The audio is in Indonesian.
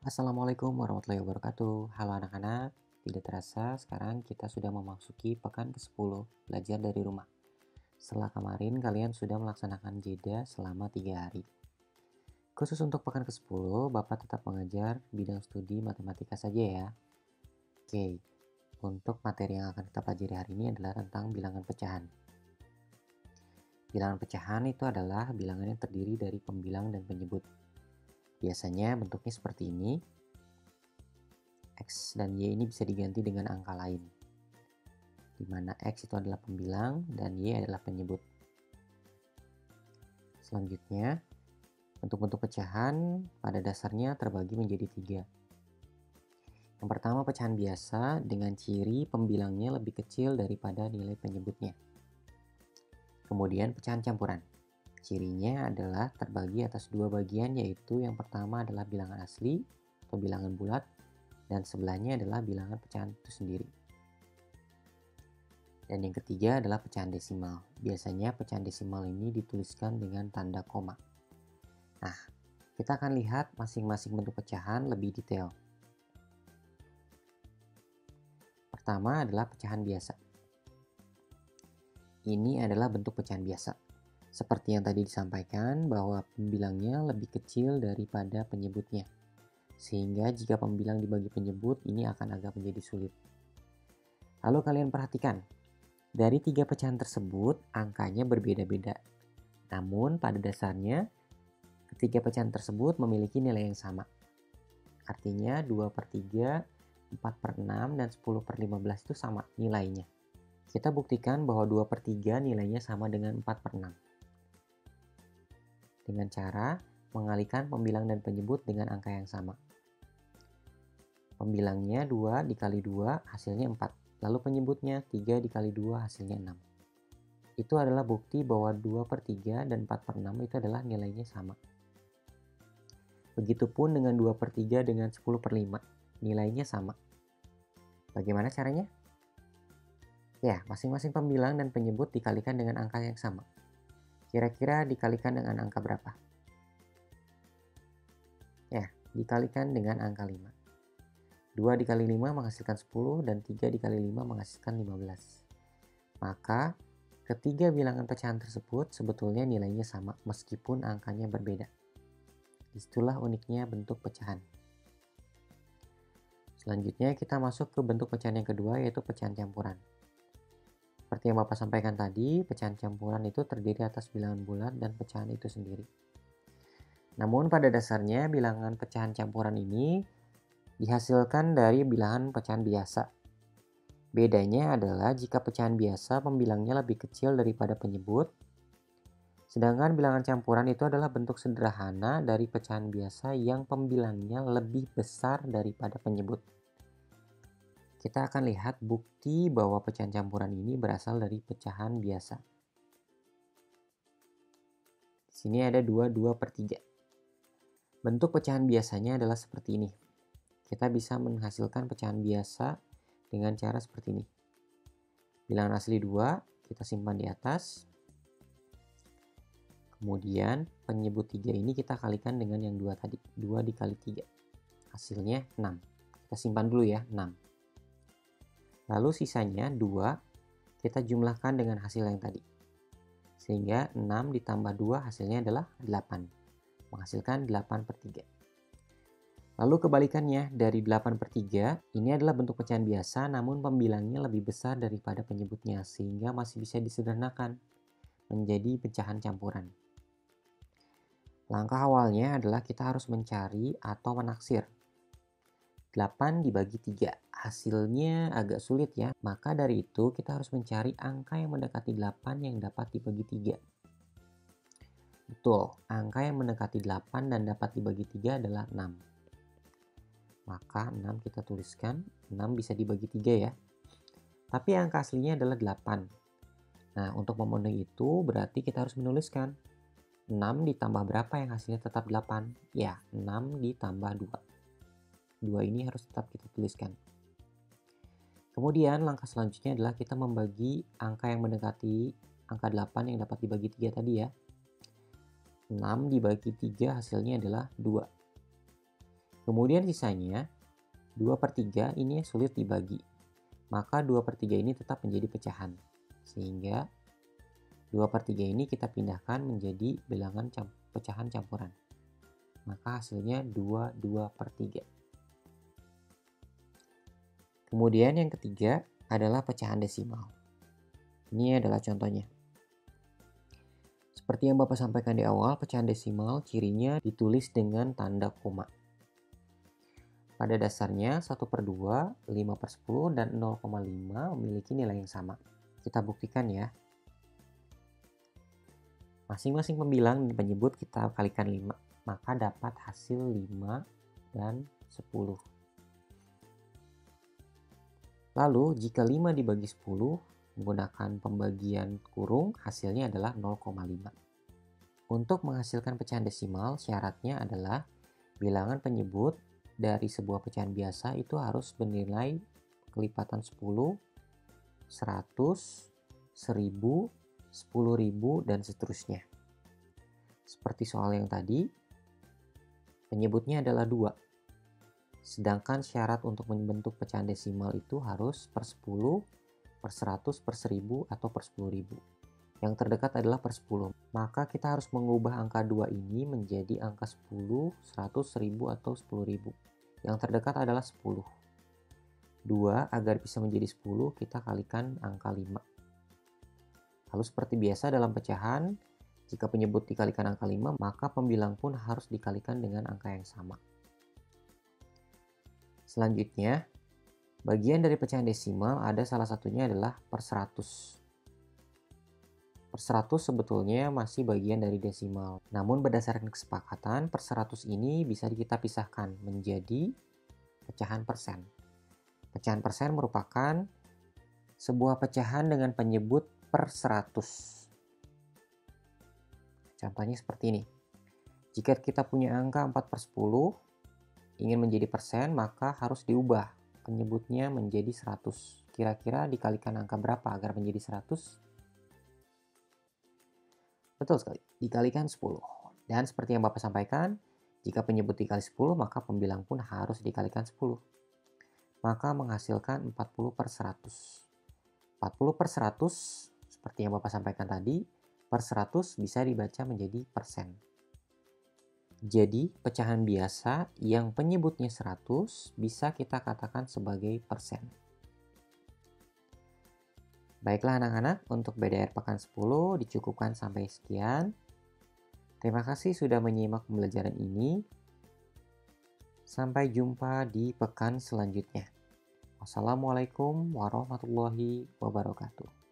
Assalamualaikum warahmatullahi wabarakatuh. Halo anak-anak, tidak terasa sekarang kita sudah memasuki pekan ke-10 belajar dari rumah. Setelah kemarin kalian sudah melaksanakan jeda selama 3 hari. Khusus untuk pekan ke-10, Bapak tetap mengajar bidang studi matematika saja ya. Oke, untuk materi yang akan kita pelajari hari ini adalah tentang bilangan pecahan. Bilangan pecahan itu adalah bilangan yang terdiri dari pembilang dan penyebut. Biasanya bentuknya seperti ini. X dan Y ini bisa diganti dengan angka lain, di mana X itu adalah pembilang dan Y adalah penyebut. Selanjutnya, bentuk-bentuk pecahan pada dasarnya terbagi menjadi 3. Yang pertama pecahan biasa dengan ciri pembilangnya lebih kecil daripada nilai penyebutnya. Kemudian pecahan campuran. Cirinya adalah terbagi atas 2 bagian, yaitu yang pertama adalah bilangan asli atau bilangan bulat, dan sebelahnya adalah bilangan pecahan itu sendiri. Dan yang ketiga adalah pecahan desimal. Biasanya pecahan desimal ini dituliskan dengan tanda koma. Nah, kita akan lihat masing-masing bentuk pecahan lebih detail. Pertama adalah pecahan biasa. Ini adalah bentuk pecahan biasa. Seperti yang tadi disampaikan bahwa pembilangnya lebih kecil daripada penyebutnya. Sehingga jika pembilang dibagi penyebut, ini akan agak menjadi sulit. Lalu kalian perhatikan, dari 3 pecahan tersebut, angkanya berbeda-beda. Namun pada dasarnya, ketiga pecahan tersebut memiliki nilai yang sama. Artinya 2/3, 4/6, dan 10/15 itu sama nilainya. Kita buktikan bahwa 2/3 nilainya sama dengan 4/6. Dengan cara mengalihkan pembilang dan penyebut dengan angka yang sama. Pembilangnya 2 dikali 2 hasilnya 4. Lalu penyebutnya 3 dikali 2 hasilnya 6. Itu adalah bukti bahwa 2/3 dan 4/6 itu adalah nilainya sama. Begitupun dengan 2/3 dengan 10/5. Nilainya sama. Bagaimana caranya? Ya, masing-masing pembilang dan penyebut dikalikan dengan angka yang sama. Kira-kira dikalikan dengan angka berapa? Ya, dikalikan dengan angka 5. 2 dikali 5 menghasilkan 10 dan 3 dikali 5 menghasilkan 15. Maka, ketiga bilangan pecahan tersebut sebetulnya nilainya sama meskipun angkanya berbeda. Itulah uniknya bentuk pecahan. Selanjutnya kita masuk ke bentuk pecahan yang kedua, yaitu pecahan campuran. Seperti yang Bapak sampaikan tadi, pecahan campuran itu terdiri atas bilangan bulat dan pecahan itu sendiri. Namun pada dasarnya bilangan pecahan campuran ini dihasilkan dari bilangan pecahan biasa. Bedanya adalah jika pecahan biasa pembilangnya lebih kecil daripada penyebut, sedangkan bilangan campuran itu adalah bentuk sederhana dari pecahan biasa yang pembilangnya lebih besar daripada penyebut. Kita akan lihat bukti bahwa pecahan campuran ini berasal dari pecahan biasa. Di sini ada 2/3. Bentuk pecahan biasanya adalah seperti ini. Kita bisa menghasilkan pecahan biasa dengan cara seperti ini. Bilangan asli 2, kita simpan di atas. Kemudian penyebut 3 ini kita kalikan dengan yang 2 tadi. 2 dikali 3. Hasilnya 6. Kita simpan dulu ya, 6. Lalu sisanya 2 kita jumlahkan dengan hasil yang tadi. Sehingga 6 ditambah 2 hasilnya adalah 8. Menghasilkan 8/3. Lalu kebalikannya, dari 8/3 ini adalah bentuk pecahan biasa namun pembilangnya lebih besar daripada penyebutnya sehingga masih bisa disederhanakan menjadi pecahan campuran. Langkah awalnya adalah kita harus mencari atau menaksir. 8 dibagi 3, hasilnya agak sulit ya. Maka dari itu kita harus mencari angka yang mendekati 8 yang dapat dibagi 3. Betul, angka yang mendekati 8 dan dapat dibagi 3 adalah 6. Maka 6 kita tuliskan, 6 bisa dibagi 3 ya. Tapi angka aslinya adalah 8. Nah, untuk memenuhi itu berarti kita harus menuliskan 6 ditambah berapa yang hasilnya tetap 8? Ya, 6 ditambah 2. 2 ini harus tetap kita tuliskan. Kemudian langkah selanjutnya adalah kita membagi angka yang mendekati angka 8 yang dapat dibagi 3 tadi ya. 6 dibagi 3 hasilnya adalah 2. Kemudian sisanya 2/3 ini sulit dibagi. Maka 2/3 ini tetap menjadi pecahan. Sehingga 2/3 ini kita pindahkan menjadi bilangan pecahan campuran. Maka hasilnya 2/3. Kemudian yang ketiga adalah pecahan desimal. Ini adalah contohnya. Seperti yang Bapak sampaikan di awal, pecahan desimal cirinya ditulis dengan tanda koma. Pada dasarnya 1/2, 5/10, dan 0,5 memiliki nilai yang sama. Kita buktikan ya. Masing-masing pembilang dan penyebut kita kalikan 5. Maka dapat hasil 5 dan 10. Lalu jika 5 dibagi 10 menggunakan pembagian kurung, hasilnya adalah 0,5. Untuk menghasilkan pecahan desimal, syaratnya adalah bilangan penyebut dari sebuah pecahan biasa itu harus bernilai kelipatan 10, 100, 1000, 10.000, dan seterusnya. Seperti soal yang tadi, penyebutnya adalah 2. Sedangkan syarat untuk membentuk pecahan desimal itu harus per 10, per 100, per 1000, atau per 10.000. Yang terdekat adalah per 10. Maka kita harus mengubah angka 2 ini menjadi angka 10, 100, 1000, atau 10.000. Yang terdekat adalah 10. 2 agar bisa menjadi 10 kita kalikan angka 5. Lalu seperti biasa dalam pecahan, jika penyebut dikalikan angka 5, maka pembilang pun harus dikalikan dengan angka yang sama. Selanjutnya, bagian dari pecahan desimal ada salah satunya adalah per 100. Per 100 sebetulnya masih bagian dari desimal. Namun berdasarkan kesepakatan, per 100 ini bisa kita pisahkan menjadi pecahan persen. Pecahan persen merupakan sebuah pecahan dengan penyebut per 100. Contohnya seperti ini. Jika kita punya angka 4/10, ingin menjadi persen, maka harus diubah penyebutnya menjadi 100. Kira-kira dikalikan angka berapa agar menjadi 100? Betul sekali, dikalikan 10. Dan seperti yang Bapak sampaikan, jika penyebut dikali 10, maka pembilang pun harus dikalikan 10. Maka menghasilkan 40/100. 40/100, seperti yang Bapak sampaikan tadi, per 100 bisa dibaca menjadi persen. Jadi, pecahan biasa yang penyebutnya 100 bisa kita katakan sebagai persen. Baiklah anak-anak, untuk BDR Pekan 10 dicukupkan sampai sekian. Terima kasih sudah menyimak pembelajaran ini. Sampai jumpa di pekan selanjutnya. Wassalamualaikum warahmatullahi wabarakatuh.